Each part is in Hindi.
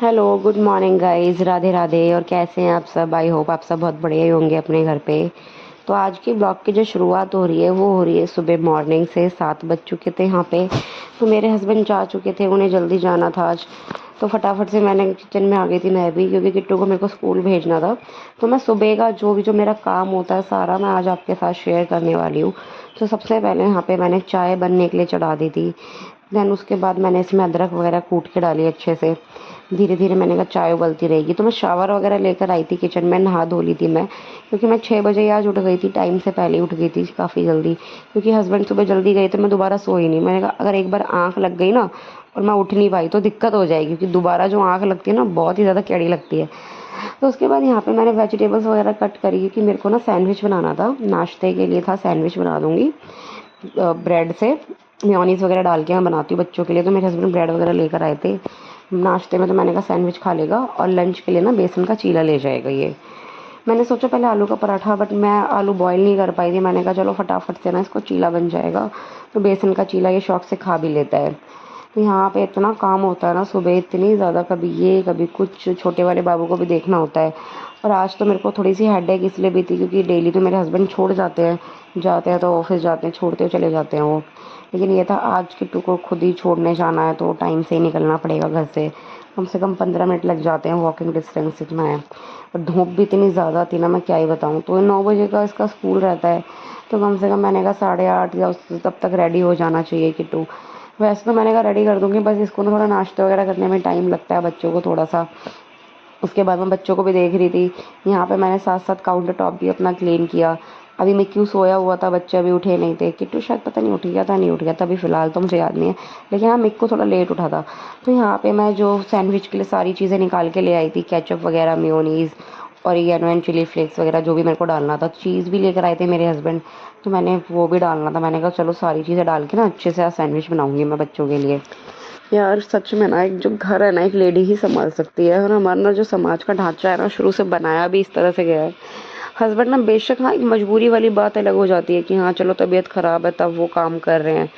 Hello, good morning guys. Radhe Radhe. और कैसे हैं आप सब? आई होप आप सब बहुत बढ़िया ही होंगे अपने घर पे। तो आज की ब्लॉग की जो शुरुआत हो रही है वो हो रही है सुबह मॉर्निंग से। 7 बज चुके थे यहाँ पे। तो मेरे हस्बैंड जा चुके थे, उन्हें जल्दी जाना था आज। तो फटाफट से मैंने किचन में आ गई थी मैं भी, क्योंकि किट्टू को मेरे को स्कूल भेजना था। तो मैं सुबह का जो मेरा काम होता है सारा मैं आज आपके साथ शेयर करने वाली हूँ। तो सबसे पहले यहाँ पे मैंने चाय बनने के लिए चढ़ा दी थी। देन उसके बाद मैंने इसमें अदरक वगैरह कूट के डाली अच्छे से। धीरे धीरे मैंने कहा चाय उबलती रहेगी। तो मैं शावर वगैरह लेकर आई थी किचन में, नहा धो ली थी मैं, क्योंकि मैं 6 बजे ही आज उठ गई थी, टाइम से पहले ही उठ गई थी काफ़ी जल्दी। क्योंकि हस्बैंड सुबह जल्दी गए तो मैं दोबारा सोई नहीं। मैंने कहा अगर एक बार आँख लग गई ना और मैं उठ नहीं पाई तो दिक्कत हो जाएगी, क्योंकि दोबारा जो आँख लगती है ना बहुत ही ज़्यादा कैड़ी लगती है। तो उसके बाद यहाँ पे मैंने वेजिटेबल्स वगैरह कट करी, क्योंकि मेरे को ना सैंडविच बनाना था, नाश्ते के लिए था। सैंडविच बना दूँगी ब्रेड से, मेयोनीज़ वगैरह डाल के मैं बनाती हूँ बच्चों के लिए। तो मेरे हस्बैंड ब्रेड वगैरह लेकर आए थे नाश्ते में। तो मैंने कहा सैंडविच खा लेगा और लंच के लिए ना बेसन का चीला ले जाएगा ये। मैंने सोचा पहले आलू का पराठा, बट मैं आलू बॉईल नहीं कर पाई थी। मैंने कहा चलो फटाफट से ना इसको चीला बन जाएगा, तो बेसन का चीला ये शौक से खा भी लेता है। तो यहाँ पे इतना काम होता है ना सुबह, इतनी ज़्यादा, कभी ये कभी कुछ, छोटे वाले बाबू को भी देखना होता है। और आज तो मेरे को थोड़ी सी हेडेक इसलिए भी थी, क्योंकि डेली तो मेरे हस्बैंड छोड़ जाते हैं तो ऑफिस जाते हैं, छोड़ते हुए चले जाते हैं वो। लेकिन ये था आज किट्टू को खुद ही छोड़ने जाना है, तो टाइम से ही निकलना पड़ेगा घर से कम 15 मिनट लग जाते हैं, वॉकिंग डिस्टेंस इतना है। और धूप भी इतनी ज़्यादा थी ना, मैं क्या ही बताऊँ। तो 9 बजे का इसका स्कूल रहता है, तो कम से कम मैंने कहा 8:30 या तब तक रेडी हो जाना चाहिए किट्टू। वैसे तो मैंने कहा रेडी कर दूँगी, बस इसको ना थोड़ा नाश्ता वगैरह करने में टाइम लगता है बच्चों को थोड़ा सा। उसके बाद मैं बच्चों को भी देख रही थी। यहाँ पे मैंने साथ साथ काउंटर टॉप भी अपना क्लीन किया। अभी मिक्कू सोया हुआ था, बच्चे अभी उठे नहीं थे। किट्टू शायद पता नहीं उठ गया था नहीं उठ गया था, अभी फ़िलहाल तो मुझे याद नहीं है। लेकिन हाँ, मिक्कू थोड़ा लेट उठा था। तो यहाँ पे मैं जो सैंडविच के लिए सारी चीज़ें निकाल के ले आई थी, केचप वगैरह, mayonnaise, oregano and chilli flakes वगैरह, जो भी मेरे को डालना था। चीज़ भी लेकर आए थे मेरे हस्बैंड, तो मैंने वो भी डालना था। मैंने कहा चलो सारी चीज़ें डाल के ना अच्छे से आज सैंडविच बनाऊँगी मैं बच्चों के लिए। यार सच में ना, एक जो घर है ना एक लेडी ही संभाल सकती है। और हमारा ना जो समाज का ढांचा है ना, शुरू से बनाया भी इस तरह से गया है। हस्बैंड ना बेशक, हाँ, एक मजबूरी वाली बात अलग हो जाती है कि हाँ चलो तबीयत ख़राब है तब वो काम कर रहे हैं,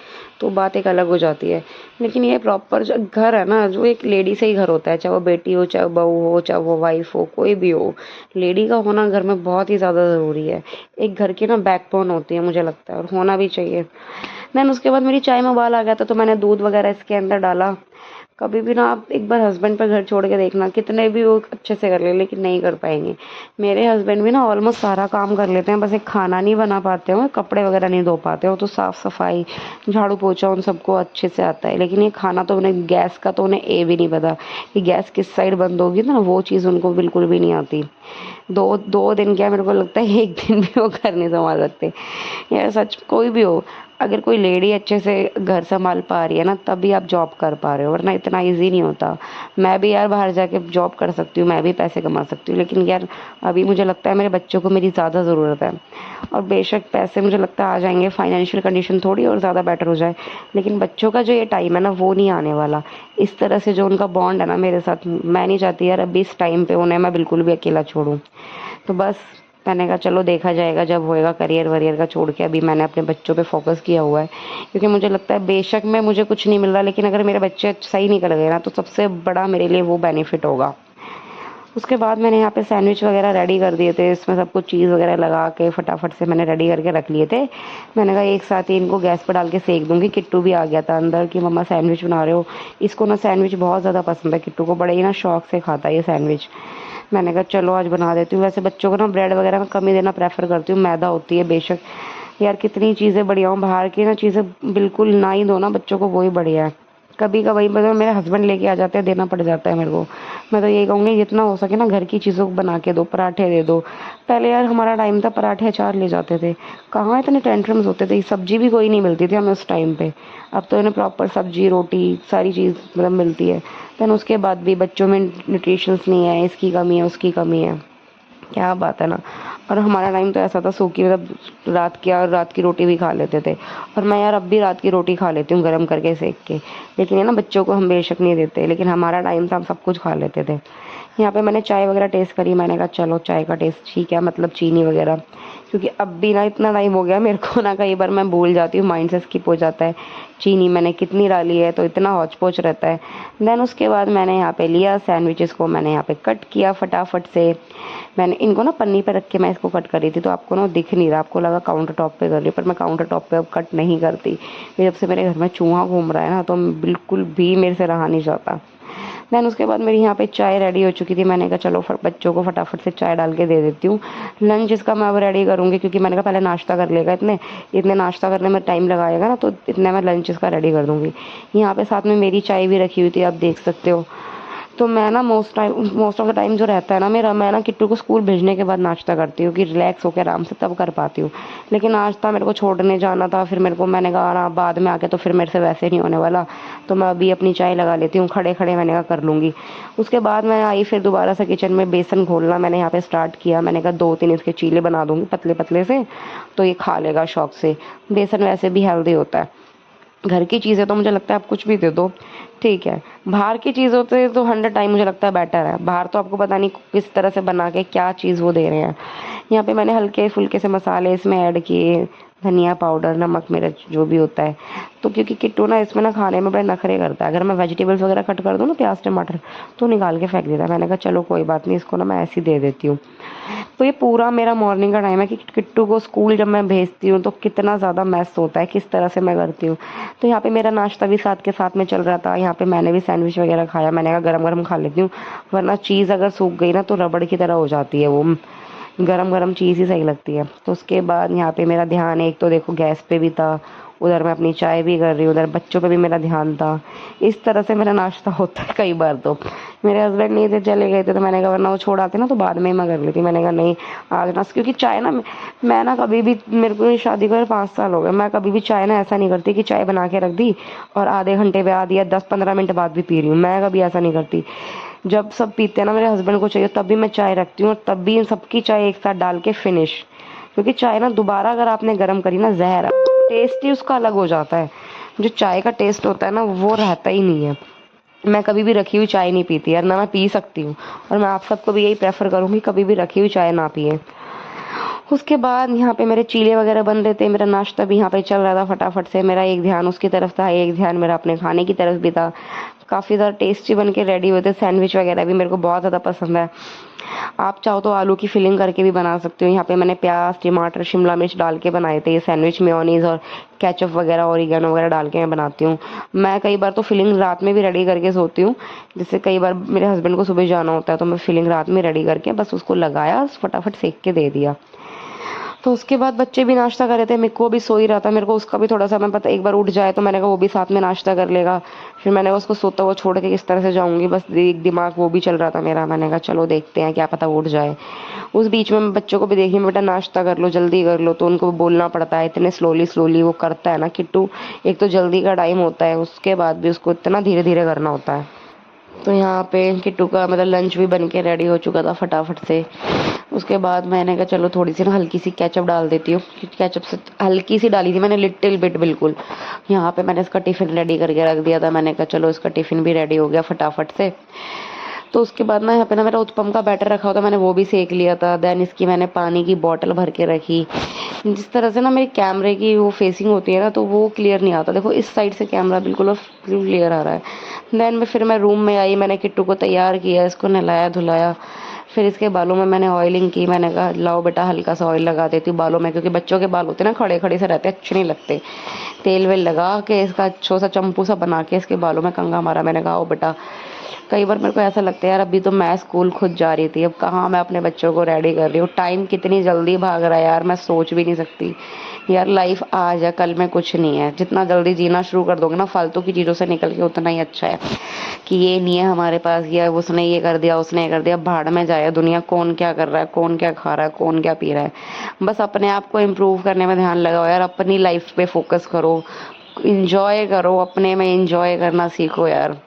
तो बात एक अलग हो जाती है। लेकिन ये प्रॉपर जो घर है ना, जो एक लेडी से ही घर होता है, चाहे वो बेटी हो, चाहे वो बहू हो, चाहे वो वाइफ हो, कोई भी हो। लेडी का होना घर में बहुत ही ज़्यादा ज़रूरी है। एक घर की ना बैकबोन होती है, मुझे लगता है, और होना भी चाहिए। देन उसके बाद मेरी चाय में उबाल आ गया था, तो मैंने दूध वगैरह इसके अंदर डाला। कभी भी ना आप एक बार हस्बैंड पर घर छोड़ के देखना, कितने भी वो अच्छे से कर ले लेकिन नहीं कर पाएंगे। मेरे हस्बैंड भी ना ऑलमोस्ट सारा काम कर लेते हैं, बस एक खाना नहीं बना पाते हो, कपड़े वगैरह नहीं धो पाते हो। तो साफ़ सफाई, झाड़ू पोछा उन सबको अच्छे से आता है। लेकिन ये खाना तो उन्हें, गैस का तो उन्हें ए भी नहीं पता कि गैस किस साइड बंद होगी, तो ना वो चीज़ उनको बिल्कुल भी नहीं आती। दो दो दिन क्या, मेरे को लगता है एक दिन भी वो घर नहीं संभाल सकते। यार सच, कोई भी हो, अगर कोई लेडी अच्छे से घर संभाल पा रही है ना, तभी आप जॉब कर पा रहे हो, वरना इतना इजी नहीं होता। मैं भी यार बाहर जाके जॉब कर सकती हूँ, मैं भी पैसे कमा सकती हूँ, लेकिन यार अभी मुझे लगता है मेरे बच्चों को मेरी ज़्यादा ज़रूरत है। और बेशक पैसे मुझे लगता है आ जाएंगे, फाइनेंशियल कंडीशन थोड़ी और ज़्यादा बेटर हो जाए, लेकिन बच्चों का जो ये टाइम है ना वो नहीं आने वाला। इस तरह से जो उनका बॉन्ड है ना मेरे साथ, मैं नहीं चाहती यार अभी इस टाइम पे उन्हें मैं बिल्कुल भी अकेला छोड़ूं। तो बस मैंने कहा चलो देखा जाएगा जब होएगा, करियर वरियर का छोड़ के अभी मैंने अपने बच्चों पे फोकस किया हुआ है। क्योंकि मुझे लगता है बेशक में मुझे कुछ नहीं मिल रहा, लेकिन अगर मेरे बच्चे सही निकल गए ना, तो सबसे बड़ा मेरे लिए वो बेनिफिट होगा। उसके बाद मैंने यहाँ पे सैंडविच वगैरह रेडी कर दिए थे, इसमें सब कुछ चीज़ वगैरह लगा के फटाफट से मैंने रेडी करके रख लिए थे। मैंने कहा एक साथ ही इनको गैस पर डाल के सेक दूंगी। किट्टू भी आ गया था अंदर कि मम्मा सैंडविच बना रहे हो। इसको ना सैंडविच बहुत ज़्यादा पसंद है, किट्टू को बड़े ही ना शौक से खाता है ये सैंडविच। मैंने कहा चलो आज बना देती हूँ। वैसे बच्चों को ना ब्रेड वगैरह में कम ही देना प्रेफर करती हूँ, मैदा होती है बेशक। यार कितनी चीज़ें बढ़िया हों, बाहर की ना चीज़ें बिल्कुल ना ही दो ना बच्चों को, वही बढ़िया है। कभी कभी मतलब मेरे हस्बैंड लेके आ जाते हैं, देना पड़ जाता है मेरे को। मैं तो यही कहूँगी जितना हो सके ना घर की चीज़ों को बना के दो, पराठे दे दो। पहले यार हमारा टाइम था पराठे अचार ले जाते थे, कहाँ इतने टेंट्रम्स होते थे, सब्जी भी कोई नहीं मिलती थी हमें उस टाइम पे। अब तो इन्हें प्रॉपर सब्जी रोटी सारी चीज़ मतलब मिलती है। देन उसके बाद भी बच्चों में न्यूट्रिशंस नहीं है, इसकी कमी है उसकी कमी है, क्या बात है ना। और हमारा टाइम तो ऐसा था सूखी, मतलब रात की रोटी भी खा लेते थे। और मैं यार अब भी रात की रोटी खा लेती हूँ गर्म करके सेक के। लेकिन ये ना बच्चों को हम बेशक नहीं देते, लेकिन हमारा टाइम था हम सब कुछ खा लेते थे। यहाँ पे मैंने चाय वगैरह टेस्ट करी, मैंने कहा चलो चाय का टेस्ट ठीक है, मतलब चीनी वगैरह, क्योंकि अब भी ना इतना टाइम हो गया मेरे को ना, कई बार मैं भूल जाती हूँ, माइंड से स्किप हो जाता है। चीनी मैंने कितनी डाली है, तो इतना हौच-पौच रहता है। देन उसके बाद मैंने यहाँ पे लिया सैंडविचेस को, मैंने यहाँ पे कट किया फटाफट से। मैंने इनको ना पन्नी पे रख के मैं इसको कट कर रही थी, तो आपको ना दिख नहीं रहा, आपको लगा काउंटर टॉप पे कर रही हूँ, पर मैं काउंटर टॉप पे अब कट नहीं करती। जब से मेरे घर में चूहा घूम रहा है ना, तो बिल्कुल भी मेरे से रहा नहीं जाता। देन उसके बाद मेरी यहाँ पे चाय रेडी हो चुकी थी। मैंने कहा चलो बच्चों को फटाफट से चाय डाल के दे देती हूँ। लंच इसका मैं अब रेडी करूँगी, क्योंकि मैंने कहा पहले नाश्ता कर लेगा, इतने इतने नाश्ता करने में टाइम लगाएगा ना, तो इतने मैं लंच इसका रेडी कर दूँगी। यहाँ पे साथ में मेरी चाय भी रखी हुई थी, आप देख सकते हो। तो मैं ना मोस्ट ऑफ द टाइम जो रहता है ना मेरा, मैं ना किट्टू को स्कूल भेजने के बाद नाश्ता करती हूँ कि रिलैक्स होकर आराम से तब कर पाती हूँ। लेकिन आज था मेरे को छोड़ने जाना था, फिर मैंने कहा ना बाद में आके तो फिर मेरे से वैसे नहीं होने वाला, तो मैं अभी अपनी चाय लगा लेती हूँ खड़े खड़े, मैंने कहा कर लूँगी। उसके बाद मैं आई फिर दोबारा से किचन में बेसन घोलना मैंने यहाँ पे स्टार्ट किया। मैंने कहा 2-3 इसके चीले बना दूँगी पतले पतले से, तो ये खा लेगा शौक से। बेसन वैसे भी हेल्दी होता है। घर की चीज़ें तो मुझे लगता है आप कुछ भी दे दो ठीक है, बाहर की चीज़ होती है तो 100 टाइम मुझे लगता है बेटर है। बाहर तो आपको पता नहीं किस तरह से बना के क्या चीज़ वो दे रहे हैं। यहाँ पे मैंने हल्के फुल्के से मसाले इसमें ऐड किए, धनिया पाउडर, नमक, मिर्च जो भी होता है। तो क्योंकि किट्टू ना इसमें ना खाने में बड़े नखरे करता है, अगर मैं वेजिटेबल्स वगैरह कट कर दूँ ना, प्याज टमाटर, तो निकाल के फेंक देता है। मैंने कहा चलो कोई बात नहीं, इसको ना मैं ऐसे ही दे देती हूँ। तो ये पूरा मेरा मॉर्निंग का टाइम है कि किट्टू को स्कूल जब मैं भेजती हूँ तो कितना ज़्यादा मैस होता है, किस तरह से मैं करती हूँ। तो यहाँ पे मेरा नाश्ता भी साथ के साथ में चल रहा था। यहाँ पे मैंने भी सैंडविच वगैरह खाया, मैंने कहा गरम गरम खा लेती हूँ, वरना चीज़ अगर सूख गई ना तो रबड़ की तरह हो जाती है, वो गरम गरम चीज़ ही सही लगती है। तो उसके बाद यहाँ पे मेरा ध्यान एक तो देखो गैस पे भी था, उधर मैं अपनी चाय भी कर रही हूँ, उधर बच्चों पे भी मेरा ध्यान था। इस तरह से मेरा नाश्ता होता है कई बार। तो मेरे हस्बैंड नहीं थे, चले गए थे, तो मैंने कहा वरना वो छोड़ आते ना तो बाद में मैं कर लेती। मैंने कहा नहीं आज ना, क्योंकि चाय ना मैं ना कभी भी, मेरे को शादी को 5 साल हो गए, मैं कभी भी चाय ना ऐसा नहीं करती कि चाय बना के रख दी और आधे घंटे बाद या 10-15 मिनट बाद भी पी रही हूँ। मैं कभी ऐसा नहीं करती। जब सब पीते हैं ना, मेरे हस्बैंड को चाहिए तब भी मैं चाय रखती हूँ, और तब भी इन सबकी चाय एक साथ डाल के फिनिश। क्योंकि चाय ना दोबारा अगर आपने गर्म करी ना, जहर, टेस्ट ही उसका अलग हो जाता है। जो चाय का टेस्ट होता है ना वो रहता ही नहीं है। मैं कभी भी रखी हुई चाय नहीं पीती यार, ना मैं पी सकती हूँ, और मैं आप सबको भी यही प्रेफर करूँगी कभी भी रखी हुई चाय ना पिए। उसके बाद यहाँ पे मेरे चीले वगैरह बन रहे थे, मेरा नाश्ता भी यहाँ पे चल रहा था फटाफट से। मेरा एक ध्यान उसकी तरफ था, एक ध्यान मेरा अपने खाने की तरफ भी था। काफ़ी ज़्यादा टेस्टी बन के रेडी हुए थे। सैंडविच वगैरह भी मेरे को बहुत ज़्यादा पसंद है। आप चाहो तो आलू की फिलिंग करके भी बना सकते हो। यहाँ पे मैंने प्याज, टमाटर, शिमला मिर्च डाल के बनाए थे ये सैंडविच। मेयोनीज और केचप वगैरह, ऑरिगेनो वगैरह डाल के मैं बनाती हूँ। मैं कई बार तो फिलिंग रात में भी रेडी करके सोती हूँ। जैसे कई बार मेरे हस्बैंड को सुबह जाना होता है, तो मैं फिलिंग रात में रेडी करके बस उसको लगाया, फटाफट सेक के दे दिया। तो उसके बाद बच्चे भी नाश्ता कर रहे थे, मेरे को भी सो ही रहा था, मेरे को उसका भी थोड़ा सा मैं पता एक बार उठ जाए तो मैंने कहा वो भी साथ में नाश्ता कर लेगा। फिर मैंने कहा उसको सोता हुआ छोड़ के किस तरह से जाऊंगी, बस एक दिमाग वो भी चल रहा था मेरा। मैंने कहा चलो देखते हैं, क्या पता उठ जाए। उस बीच में मैं बच्चों को भी देखी, बेटा नाश्ता कर लो, जल्दी कर लो, तो उनको बोलना पड़ता है। इतने स्लोली स्लोली वो करता है ना किट्टू, एक तो जल्दी का टाइम होता है, उसके बाद भी उसको इतना धीरे धीरे करना होता है। तो यहाँ पे किट्टू का मतलब लंच भी बन के रेडी हो चुका था फटाफट से। उसके बाद मैंने कहा चलो थोड़ी सी ना हल्की सी केचप डाल देती हूँ। केचप से हल्की सी डाली थी मैंने, लिटिल बिट बिल्कुल। यहाँ पे मैंने इसका टिफ़िन रेडी करके रख दिया था। मैंने कहा चलो इसका टिफ़िन भी रेडी हो गया फटाफट से। तो उसके बाद ना यहाँ पे ना मेरा उत्पम का बैटर रखा हुआ था, मैंने वो भी सेक लिया था। देन इसकी मैंने पानी की बॉटल भर के रखी। जिस तरह से ना मेरे कैमरे की वो फेसिंग होती है ना, तो वो क्लियर नहीं आता। देखो इस साइड से कैमरा बिल्कुल क्लियर आ रहा है। देन फिर मैं रूम में आई, मैंने किट्टू को तैयार किया, इसको नहलाया धुलाया। फिर इसके बालों में मैंने ऑयलिंग की। मैंने कहा लाओ बेटा हल्का सा ऑयल लगा देती हूँ बालों में, क्योंकि बच्चों के बाल होते हैं ना खड़े खड़े से रहते हैं, अच्छे नहीं लगते। तेल वेल लगा के इसका अच्छा सा चंपू सा बना के इसके बालों में कंघा मारा। मैंने कहा ओ बेटा, कई बार मेरे को ऐसा लगता है यार अभी तो मैं स्कूल खुद जा रही थी, अब कहाँ मैं अपने बच्चों को रेडी कर रही हूँ। टाइम कितनी जल्दी भाग रहा है यार, मैं सोच भी नहीं सकती। यार लाइफ आज है, कल में कुछ नहीं है। जितना जल्दी जीना शुरू कर दोगे ना फालतू की चीज़ों से निकल के, उतना ही अच्छा है। कि ये नहीं है हमारे पास, या उसने ये कर दिया, उसने ये कर दिया, भाड़ में जाए दुनिया। कौन क्या कर रहा है, कौन क्या खा रहा है, कौन क्या पी रहा है। बस अपने आप को इम्प्रूव करने में ध्यान लगाओ यार, अपनी लाइफ पे फोकस करो, इंजॉय करो, अपने में इंजॉय करना सीखो यार।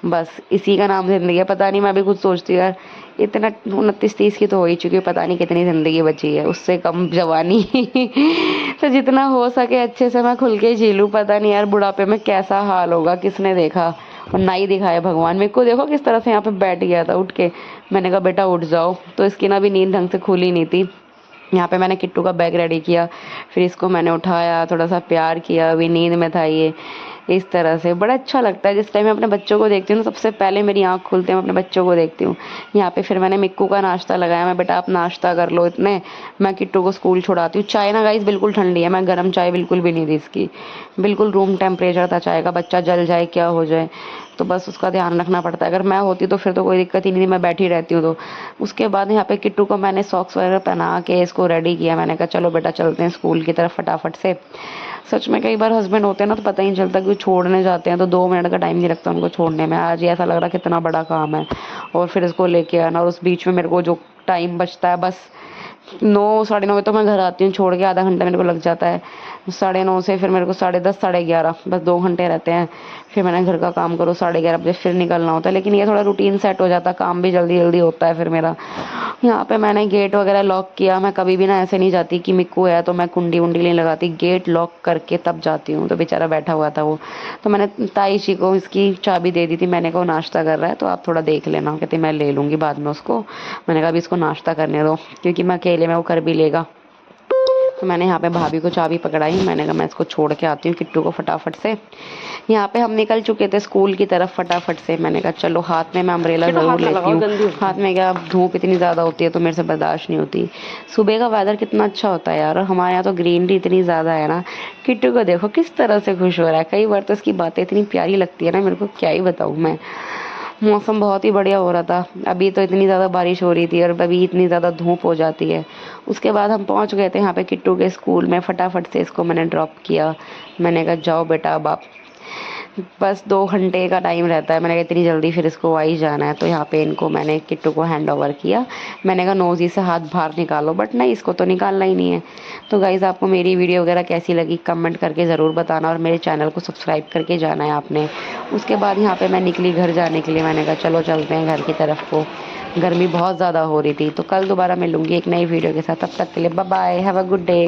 बस इसी का नाम ज़िंदगी है। पता नहीं, मैं भी खुद सोचती हूँ यार, इतना 29-30 की तो हो ही चुकी है, पता नहीं कितनी ज़िंदगी बची है, उससे कम जवानी। तो जितना हो सके अच्छे से मैं खुल के जी लूँ। पता नहीं यार बुढ़ापे में कैसा हाल होगा, किसने देखा, और ना ही दिखाया भगवान। मेरे को देखो किस तरह से यहाँ पे बैठ गया था उठ के। मैंने कहा बेटा उठ जाओ, तो इसकी ना भी नींद ढंग से खुली नहीं थी। यहाँ पे मैंने किट्टू का बैग रेडी किया, फिर इसको मैंने उठाया, थोड़ा सा प्यार किया, अभी नींद में था ये। इस तरह से बड़ा अच्छा लगता है जिस टाइम मैं अपने बच्चों को देखती हूँ ना, सबसे पहले मेरी आँख खुलते हैं मैं अपने बच्चों को देखती हूँ। यहाँ पे फिर मैंने मिक्कू का नाश्ता लगाया, मैं बेटा आप नाश्ता कर लो इतने, मैं किट्टू को स्कूल छुड़ाती हूँ। चाय ना गाइस बिल्कुल ठंडी है, मैं गर्म चाय बिल्कुल भी नहीं दी इसकी, बिल्कुल रूम टेम्परेचर था चाय का, बच्चा जल जाए क्या हो जाए, तो बस उसका ध्यान रखना पड़ता है। अगर मैं होती तो फिर तो कोई दिक्कत ही नहीं थी, मैं बैठी रहती हूँ। तो उसके बाद यहाँ पे किट्टू को मैंने सॉक्स वगैरह पहना के इसको रेडी किया, मैंने कहा चलो बेटा चलते हैं स्कूल की तरफ फटाफट से। सच में कई बार हस्बैंड होते हैं ना तो पता ही नहीं चलता कि छोड़ने जाते हैं तो 2 मिनट का टाइम नहीं लगता उनको छोड़ने में। आज ये ऐसा लग रहा है कितना बड़ा काम है, और फिर इसको लेके आना, और उस बीच में मेरे को जो टाइम बचता है बस 9 साढ़े 9 बजे तो मैं घर आती हूँ छोड़ के, आधा घंटा मेरे को लग जाता है। 9:30 से फिर मेरे को 10:30 11:30 बस 2 घंटे रहते हैं। फिर मैंने घर का काम करो, 11:30 बजे फिर निकलना होता है, लेकिन ये थोड़ा रूटीन सेट हो जाता है, काम भी जल्दी जल्दी होता है फिर मेरा। यहाँ पे मैंने गेट वगैरह लॉक किया, मैं कभी भी ना ऐसे नहीं जाती कि मिक्कू है तो मैं कुंडी वुंडी नहीं लगाती, गेट लॉक करके तब जाती हूँ। तो बेचारा बैठा हुआ था वो, तो मैंने ताई जी को इसकी चाबी दे दी थी, मैंने कहा वो नाश्ता कर रहा है तो आप थोड़ा देख लेना, कहती मैं ले लूँगी बाद में उसको। मैंने कहा अभी इसको नाश्ता करने दो, क्योंकि मैं अकेले में वो कर भी लेगा। तो मैंने यहाँ पे भाभी को चाबी पकड़ाई, मैंने कहा मैं इसको छोड़ के आती हूँ किट्टू को फटाफट से। यहाँ पे हम निकल चुके थे स्कूल की तरफ फटाफट से, मैंने कहा चलो हाथ में मैं अम्ब्रेला ज़रूर लेती हूँ, हाथ में क्या धूप इतनी ज़्यादा होती है तो मेरे से बर्दाश्त नहीं होती। सुबह का वेदर कितना अच्छा होता है यार, और हमारे यहाँ तो ग्रीनरी इतनी ज़्यादा है ना। किट्टू को देखो किस तरह से खुश हो रहा है, कई बार तो इसकी बातें इतनी प्यारी लगती है ना, मेरे को क्या ही बताऊँ मैं। मौसम बहुत ही बढ़िया हो रहा था, अभी तो इतनी ज़्यादा बारिश हो रही थी और अभी इतनी ज़्यादा धूप हो जाती है। उसके बाद हम पहुंच गए थे यहाँ पे किट्टू के स्कूल में, फटाफट से इसको मैंने ड्रॉप किया, मैंने कहा जाओ बेटा अब आप, बस 2 घंटे का टाइम रहता है, मैंने कहा इतनी जल्दी फिर इसको आ ही जाना है। तो यहाँ पे इनको मैंने किट्टू को हैंड ओवर किया, मैंने कहा नोज़ी से हाथ बाहर निकालो, बट नहीं इसको तो निकालना ही नहीं है। तो गाइज़ आपको मेरी वीडियो वगैरह कैसी लगी कमेंट करके ज़रूर बताना, और मेरे चैनल को सब्सक्राइब करके जाना है आपने। उसके बाद यहाँ पे मैं निकली घर जाने के लिए, मैंने कहा चलो चलते हैं घर की तरफ को, गर्मी बहुत ज़्यादा हो रही थी। तो कल दोबारा मिलूँगी एक नई वीडियो के साथ, तब तक के लिए bye bye, have a good day.